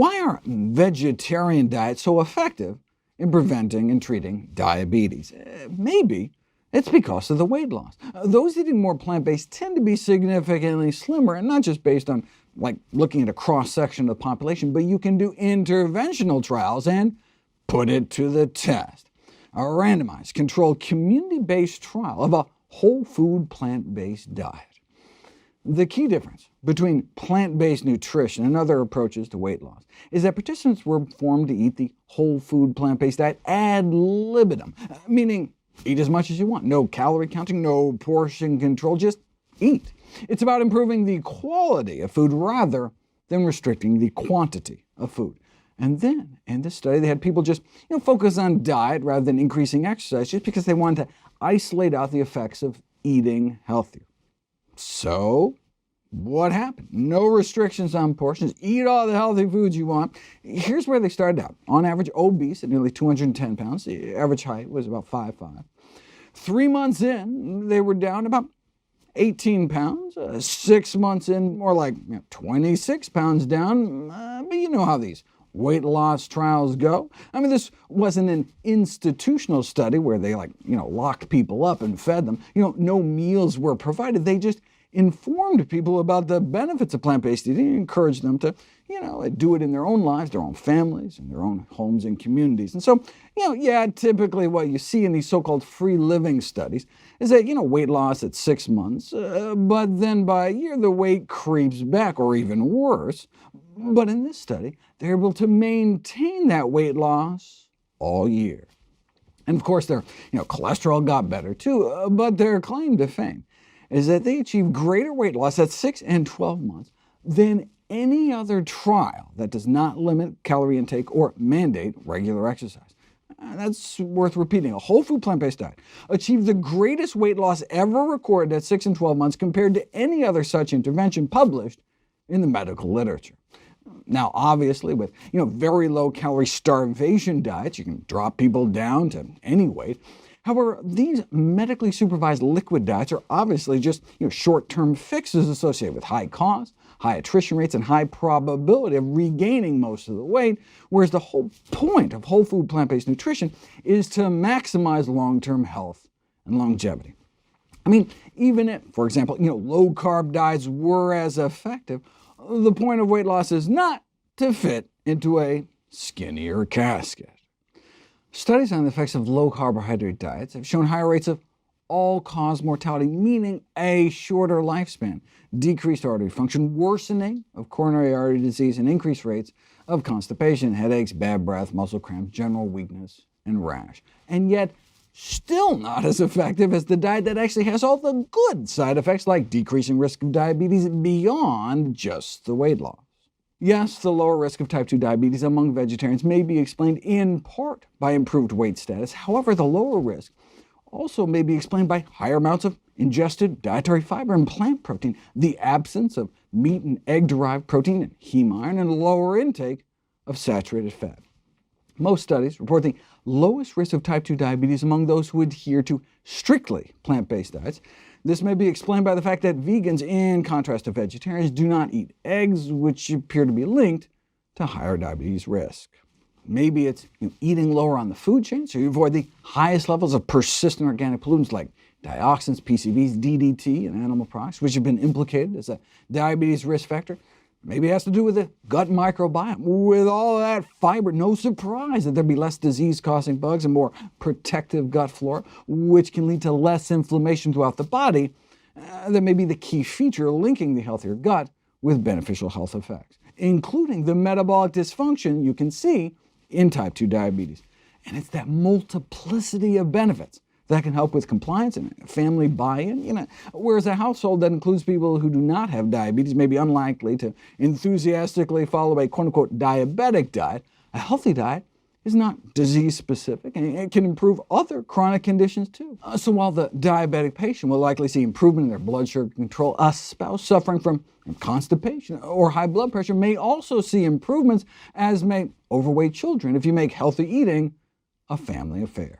Why are vegetarian diets so effective in preventing and treating diabetes? Maybe it's because of the weight loss. Those eating more plant-based tend to be significantly slimmer, and not just based on looking at a cross-section of the population, but you can do interventional trials and put it to the test. A randomized, controlled, community-based trial of a whole food plant-based diet. The key difference between plant-based nutrition and other approaches to weight loss is that participants were formed to eat the whole food plant-based diet ad libitum, meaning eat as much as you want. No calorie counting, no portion control, just eat. It's about improving the quality of food rather than restricting the quantity of food. And then, in this study, they had people just focus on diet rather than increasing exercise, just because they wanted to isolate out the effects of eating healthier. So, what happened? No restrictions on portions. Eat all the healthy foods you want. Here's where they started out. On average, obese at nearly 210 pounds. The average height was about 5'5". 3 months in, they were down about 18 pounds. 6 months in, more like 26 pounds down. But you know how these weight loss trials go. I mean, this wasn't an institutional study where they locked people up and fed them. No meals were provided. They just informed people about the benefits of plant-based eating and encouraged them to do it in their own lives, their own families, and their own homes and communities. And so, typically what you see in these so-called free living studies is that, weight loss at 6 months, but then by a year the weight creeps back, or even worse. But in this study, they're able to maintain that weight loss all year. And of course, their cholesterol got better too, but their claim to fame is that they achieve greater weight loss at 6 and 12 months than any other trial that does not limit calorie intake or mandate regular exercise. That's worth repeating. A whole food plant-based diet achieved the greatest weight loss ever recorded at 6 and 12 months compared to any other such intervention published in the medical literature. Now, obviously, with very low-calorie starvation diets, you can drop people down to any weight. However, these medically supervised liquid diets are obviously just short-term fixes associated with high cost, high attrition rates, and high probability of regaining most of the weight, whereas the whole point of whole food plant-based nutrition is to maximize long-term health and longevity. I mean, even if, for example, low-carb diets were as effective, the point of weight loss is not to fit into a skinnier casket. Studies on the effects of low-carbohydrate diets have shown higher rates of all-cause mortality, meaning a shorter lifespan, decreased artery function, worsening of coronary artery disease, and increased rates of constipation, headaches, bad breath, muscle cramps, general weakness, and rash. And yet, still not as effective as the diet that actually has all the good side effects like decreasing risk of diabetes beyond just the weight loss. Yes, the lower risk of type 2 diabetes among vegetarians may be explained in part by improved weight status. However, the lower risk also may be explained by higher amounts of ingested dietary fiber and plant protein, the absence of meat and egg-derived protein and heme iron, and a lower intake of saturated fat. Most studies report the lowest risk of type 2 diabetes among those who adhere to strictly plant-based diets. This may be explained by the fact that vegans, in contrast to vegetarians, do not eat eggs, which appear to be linked to higher diabetes risk. Maybe it's eating lower on the food chain, so you avoid the highest levels of persistent organic pollutants like dioxins, PCBs, DDT, and animal products, which have been implicated as a diabetes risk factor. Maybe it has to do with the gut microbiome. With all that fiber, no surprise that there'd be less disease-causing bugs and more protective gut flora, which can lead to less inflammation throughout the body. That may be the key feature linking the healthier gut with beneficial health effects, including the metabolic dysfunction you can see in type 2 diabetes. And it's that multiplicity of benefits that can help with compliance and family buy-in, whereas a household that includes people who do not have diabetes may be unlikely to enthusiastically follow a quote-unquote diabetic diet. A healthy diet is not disease-specific, and it can improve other chronic conditions too. So while the diabetic patient will likely see improvement in their blood sugar control, a spouse suffering from constipation or high blood pressure may also see improvements, as may overweight children, if you make healthy eating a family affair.